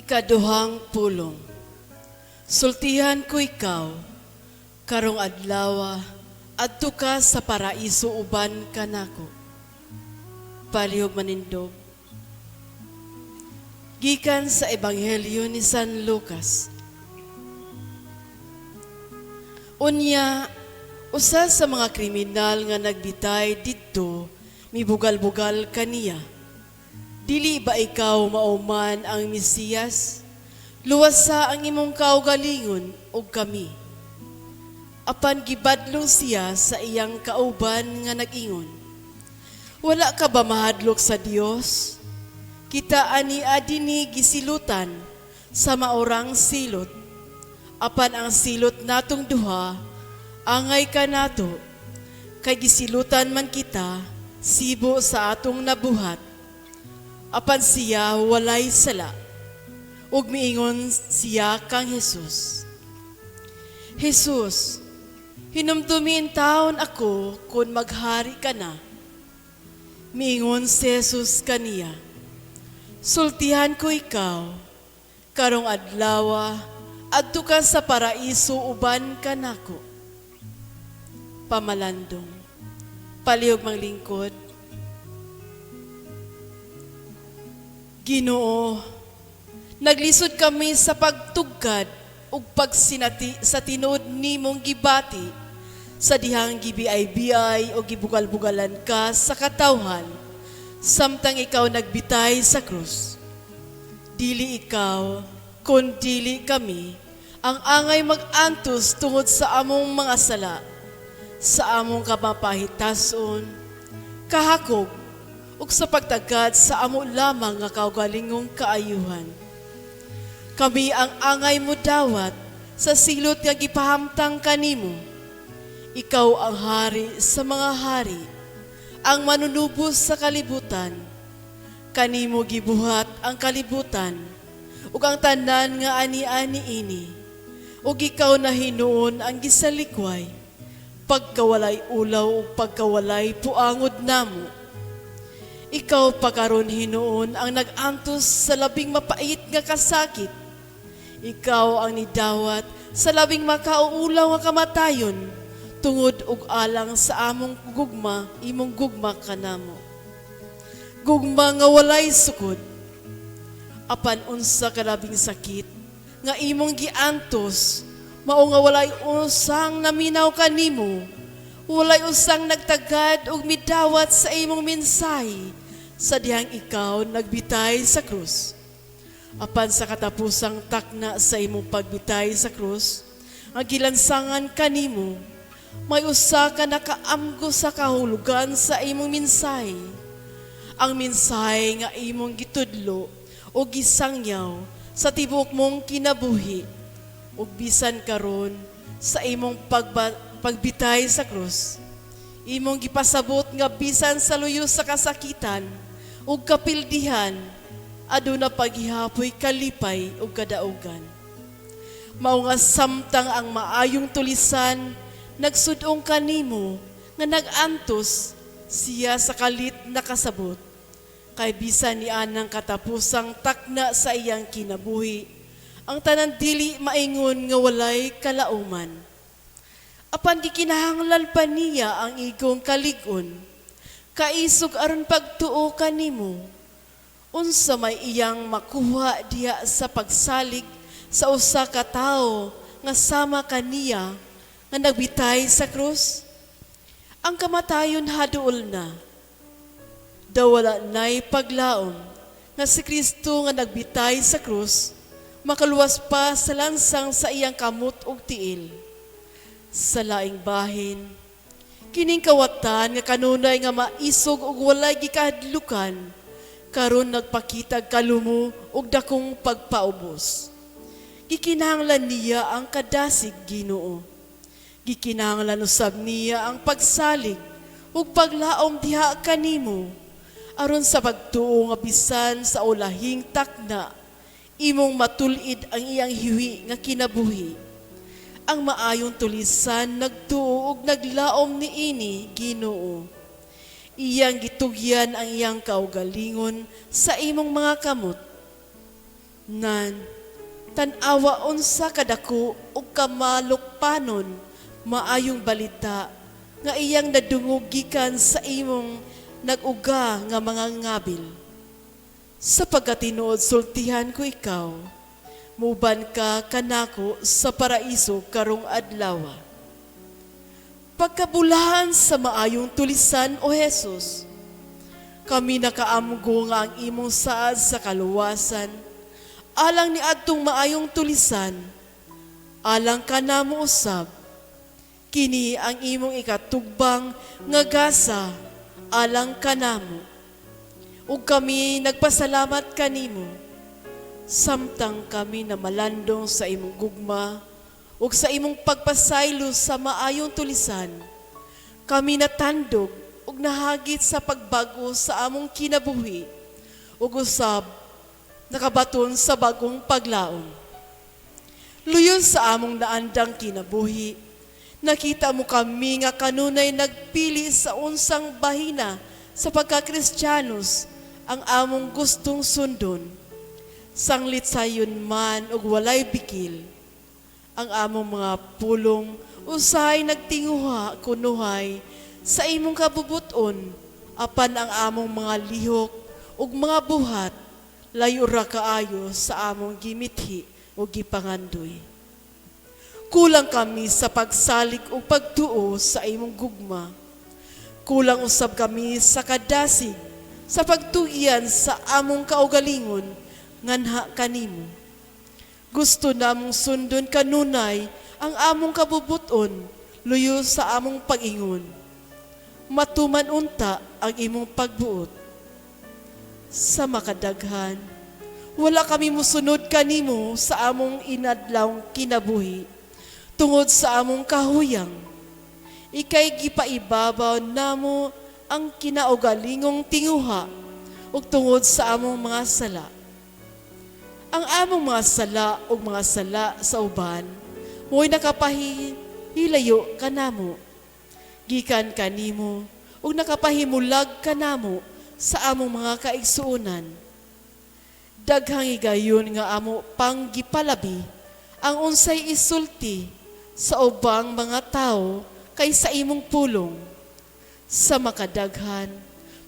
Ikaduhang pulong. Sultihan ko ikaw, karong adlaw, adto ka sa paraiso uban kanako. Palihog manindog. Gikan sa Ebanghelyo ni San Lucas. Unya, usa sa mga kriminal nga nagbitay didto, mibugal-bugal kaniya. Dili ba ikaw mauman ang Mesiyas? Luwasa ang imong kaugalingon o kami. Apan gibadlong siya sa iyang kauban nga nag-ingon, wala ka ba mahadlok sa Dios? Kita ani adini gisilutan sa maorang silot. Apan ang silot natong duha, angay ka nato, kay gisilutan man kita, sibo sa atong nabuhat. Apan siya walay sala, ug miingon siya kang Jesus. Jesus, hinumdumin taon ako kung maghari ka na. Miingon si Jesus kaniya, sultihan ko ikaw, karong adlaw, adto ka sa paraiso uban kanako. Pamalandong, palihog mang lingkod. Ginoo, naglisod kami sa pagtugkad ug pagsinati sa tinuod nimong gibati sa dihang gibiay-biay o gibugal-bugalan ka sa katawhan samtang ikaw nagbitay sa krus. Dili ikaw, kun dili kami, ang angay mag-antos tungod sa among mga sala, sa among kamapahitason, kahakog, ug sa pagtagad sa amo lamang nga kaugalingong kaayuhan. Kami ang angay mo dawat sa silot nga gipahamtang kanimo. Ikaw ang hari sa mga hari, ang manunubos sa kalibutan. Kanimo gibuhat ang kalibutan, ug ang tanan nga ani-ani ini. Ug ikaw na hinuon ang gisalikway, pagkawalay ulaw ug pagkawalay puangod namo. Ikaw pakaron hinuon ang nag-antos sa labing mapait nga kasakit. Ikaw ang nidawat sa labing makauulaw nga kamatayon tungod og alang sa among gugma, imong gugma kanamo. Gugma nga walay sukod. Apan unsa ka labing sakit nga imong giantos, mao nga walay usang naminaw kanimo. Walay usang nagtagad og midawat sa imong mensahe sa dihang ikaw nagbitay sa krus. Apan sa katapusang takna sa imong pagbitay sa krus, ang gilansangan kanimo, may usa ka nakaamgo sa kahulugan sa imong mensahe. Ang mensahe nga imong gitudlo o gisangyaw sa tibok mong kinabuhi, ug bisan karon sa imong pagbitay sa krus, imong gipasabot nga bisan sa luyo sa kasakitan ug kapildihan, aduna paghihapoy kalipay ug kadaugan. Mao nga samtang ang maayong tulisan nagsudong kanimo nga nag-antos siya sa kalit na kasabot, kay bisan ni anang katapusang takna sa iyang kinabuhi, ang tanan dili maingon nga walay kalauman. Apan gikinahanglan pa niya ang igong kalig-on, kaisog aron pagtuo kanimo. Unsa may iyang makuha diha sa pagsalig sa usa ka tawo nga sama kaniya nga nagbitay sa krus? Ang kamatayon haduol na. Daw wala na'y paglaom nga si Kristo nga nagbitay sa krus, makaluwas pa sa lansang sa iyang kamot ug tiil. Sa laing bahin, kining kawatan nga kanunay nga maisog ug walay gikahadlukan, karon nagpakitag kalumo ug dakong pagpaubos. Gikinahanglan niya ang kadasig, Ginoo. Gikinahanglan usab niya ang pagsalig ug paglaom diha kanimo, aron sa pagtuo nga bisan sa ulahing takna, imong matulid ang iyang hiwi nga kinabuhi. Ang maayong tulisan nagtuo ug naglaom niini, Ginoo. Iyang gitugyan ang iyang kaugalingon sa imong mga kamot. Nan, tanawa unsa kadako ug kamalukpanon maayong balita nga iyang nadungog gikan sa imong nag-uga nga mga ngabil. Sapagkat tinuod sultihan ko ikaw, muban ka kanako sa paraiso karong adlaw. Pagkabulahan sa maayong tulisan o Jesus, kami nakaamgo nga ang imong saad sa kaluwasan, alang ni adtong maayong tulisan, alang ka namo usab, kini ang imong ikatugbang nga gasa, alang ka namo. Ug kami nagpasalamat kanimo, samtang kami na malandong sa imong gugma, ug sa imong pagpasaylo sa maayong tulisan, kami natandog ug nahagit sa pagbago sa among kinabuhi, ug usab nakabaton sa bagong paglaom. Luyon sa among naandang kinabuhi, nakita mo kami nga kanunay nagpili sa unsang bahina sa pagka-Kristyanos ang among gustong sundon. Sanglit sayon man ug walay bikil, ang among mga pulong usahay nagtinguha kunuhay sa imong kabubuton, apan ang among mga lihok ug mga buhat layo ra kaayo sa among gimithi o gipangandoy. Kulang kami sa pagsalig o pagtuo sa imong gugma. Kulang usab kami sa kadasig sa pagtugian sa among kaugalingon nganha kanimo. Gusto namong sundon kanunay ang among kabubuton luyo sa among pag-ingon. Matuman unta ang imong pagbuot. Sa makadaghan, wala kami musunod kanimo sa among inadlawng kinabuhi, tungod sa among kahuyang. Ikay gipaibabaw namo ang kinaugalingong tinguha, ug tungod sa among mga sala. Ang among mga sala ug mga sala sa uban, mo'y nakapahilayo kanamo. Gikan kanimo, ug nakapahimulag kanamo sa among mga kaigsuunan. Daghang higayon nga amo panggipalabi ang unsay isulti sa ubang mga tao kaysa imong pulong. Sa makadaghan,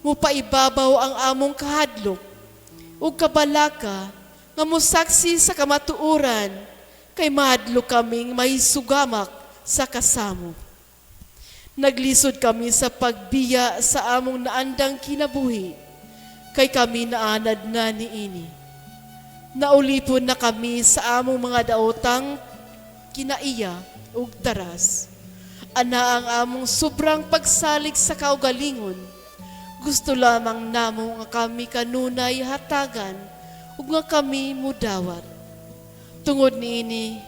mupaibabaw ang among kahadlok ug kabalaka nga mosaksi sa kamatuoran kay mahadlok kaming mahisugamak sa kasamo. Naglisod kami sa pagbiya sa among naandang kinabuhi, kay kami naanad na niini. Naulipon na kami sa among mga daotang kinaiya ug daras. Ana ang among sobrang pagsalig sa kaugalingon. Gusto lamang namo nga kami kanunay hatagan ug nga kami mudawat. Tungod niini,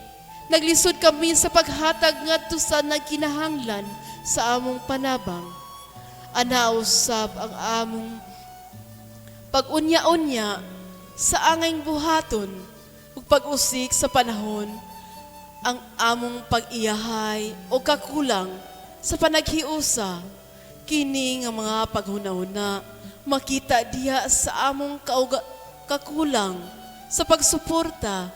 naglisod kami sa paghatag ngadto sa nagkinahanglan sa among panabang. Ana usab ang among pag-unya-unya sa angayng buhaton ug pag-usik sa panahon, ang among pag-iyahay o kakulang sa panaghiusa, kini nga mga paghuna-huna makita diha sa among kakulang sa pagsuporta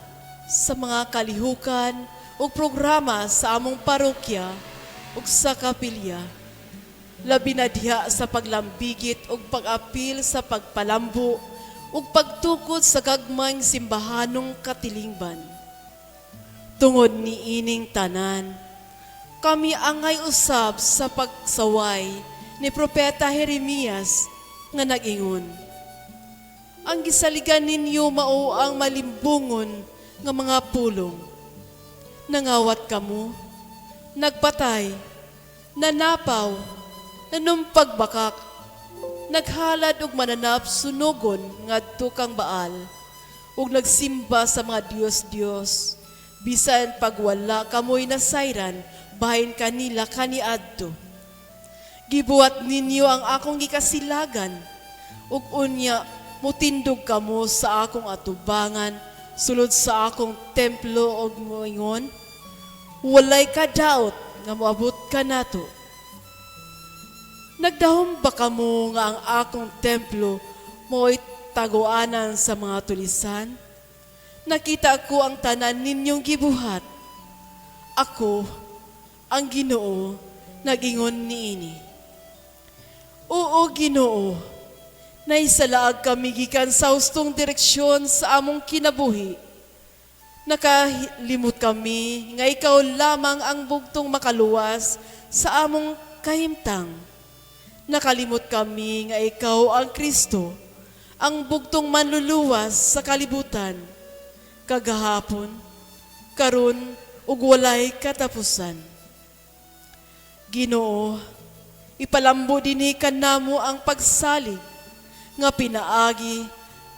sa mga kalihukan o programa sa among parokya ug sa kapilya. Labi na diha sa paglambigit ug pag-apil sa pagpalambo ug pagtukod sa gagmayng simbahanong katilingban. Tungod ni ining tanan, kami angay usab sa pagsaway ni Propeta Jeremias nga nag-ingon, ang gisaligan ninyo mao ang malimbungon nga mga pulong. Nangawat kamo, nagpatay, nanapaw, nanumpagbakak, naghalad og mananap sunugon ngadto kang Baal, ug nagsimba sa mga Diyos-Diyos, bisan pagwala kamoy nasayran, bahin kanila kaniadto. Gibuhat ninyo ang akong gikasilagan, ug unya mutindog kamo sa akong atubangan, sulod sa akong templo og moingon, walay kadaot nga moabot ka nato. Nagdahom ba kamo nga ang akong templo mo'y taguanan sa mga tulisan? Nakita ko ang tanan ninyong gibuhat. Ako, ang Ginoo, nagingon niini. Oo, Ginoo, naisalaag kami gikan sa hustong direksyon sa among kinabuhi. Nakalimot kami nga ikaw lamang ang bugtong makaluwas sa among kahimtang. Nakalimot kami nga ikaw ang Kristo, ang bugtong manluluwas sa kalibutan. Kagahapon, karon ug walay katapusan. Ginoo, ipalambo dinhi kanamo ang pagsalig nga pinaagi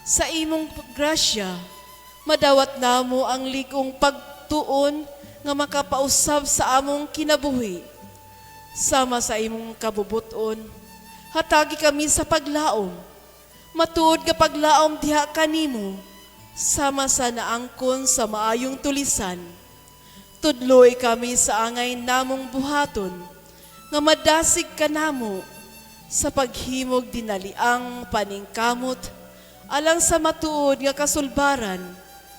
sa imong grasya. Madawat namo ang ligong pagtuon nga makapausab sa among kinabuhi. Sama sa imong kabubuton, hatagi kami sa paglaom. Matuod nga paglaom diha kanimo, sama sa naangkon sa maayong tulisan. Tudloy kami sa angay namong buhaton, nga madasig kanamo sa paghimog dinaliang paningkamot alang sa matuod nga kasulbaran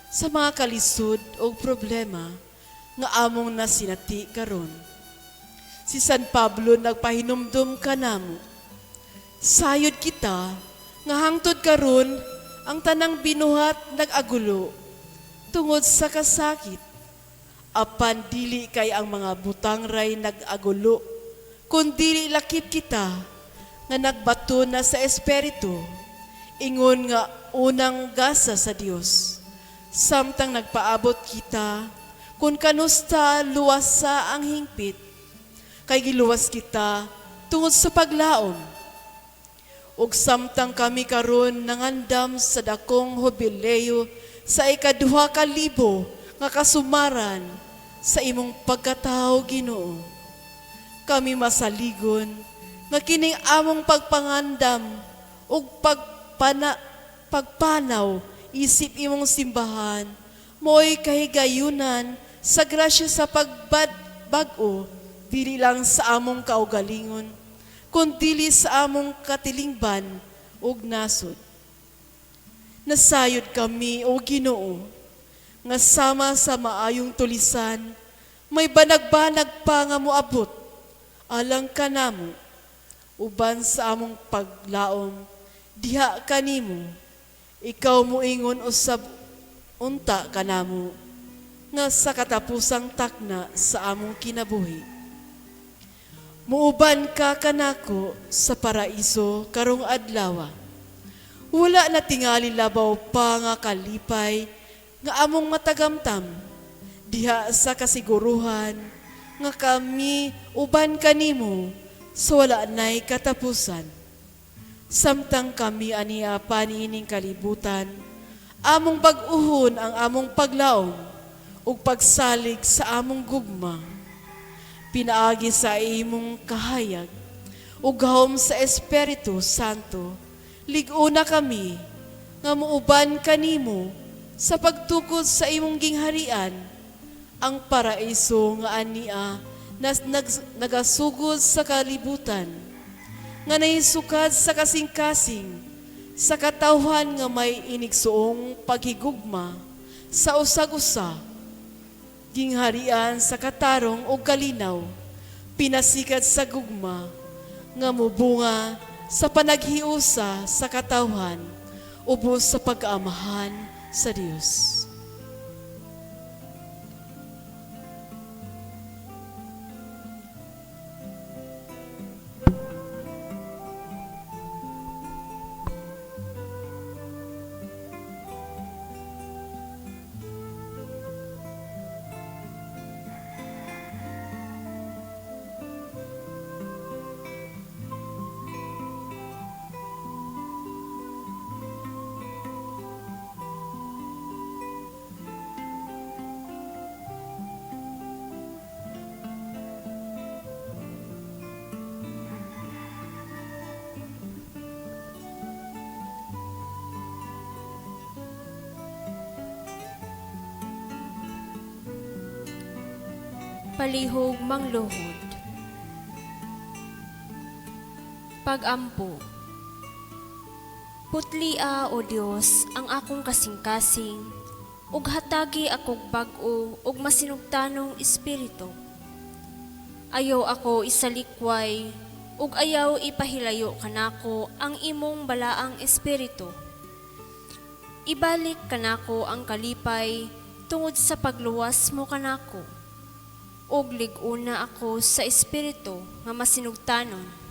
sa mga kalisod o problema nga among nasinati karon. Si San Pablo nagpahinumdum kanamo, sayod kita nga hangtod karon ang tanang binuhat nag-agulo tungod sa kasakit. Apan dili kay ang mga butang ray nag-agulo, kundi lakip kita nga nagbato na sa espiritu, ingon nga unang gasa sa Dios. Samtang nagpaabot kita, kung kanusta luwasa ang hingpit, kay giluwas kita tungod sa paglaom. Ug samtang kami karon nangandam sa dakong jubileo sa ika-2,000 nga kasumaran sa imong pagkatao, Ginoo. Kami masaligon nga kining among pagpangandam ug pagpanaw isip imong simbahan mo'y kahigayunan sa grasya sa pagbag-o, dili lang sa among kaugalingon, kundi sa among katilingban ug nasod. Nasayod kami, O Ginoo, nga sama sa maayong tulisan, may banag-banag pa nga moabot, alang kanamo, uban sa among paglaom, diha kanimo, ikaw moingon usab unta kanamo, nga sa katapusang takna sa among kinabuhi. Muuban ka kanako sa paraiso karong adlaw. Wala na tingali labaw pa nga kalipay nga among matagamtam, diha sa kasiguruhan nga kami uban kanimo sa wala na'y katapusan. Samtang kami aniya paniining kalibutan, among bag-uhon ang among paglaom ug pagsalig sa among gugma. Pinaagi sa imong kahayag ug gahom sa Espiritu Santo, lig-una kami nga muuban kanimo sa pagtukod sa imong gingharian, ang paraiso nga ania nagasugod sa kalibutan, nga nahisukad sa kasing-kasing, sa katawhan nga may inigsuong paghigugma, sa usag-usa, gingharian sa katarong o kalinaw, pinasikat sa gugma, nga mubunga sa panaghiusa sa katawhan, ubos sa pag-aamahan sa Dios. Palihog mangluhod. Pag-ampo. Putlia, O Diyos, ang akong kasing-kasing, ug hatagi akog bag-o ug masinugtanong espiritu. Ayaw ako isalikway, ug ayaw ipahilayo kanako ang imong balaang espiritu. Ibalik kanako ang kalipay tungod sa pagluwas mo kanako, ug lig-una ako sa espiritu nga masinugtanon.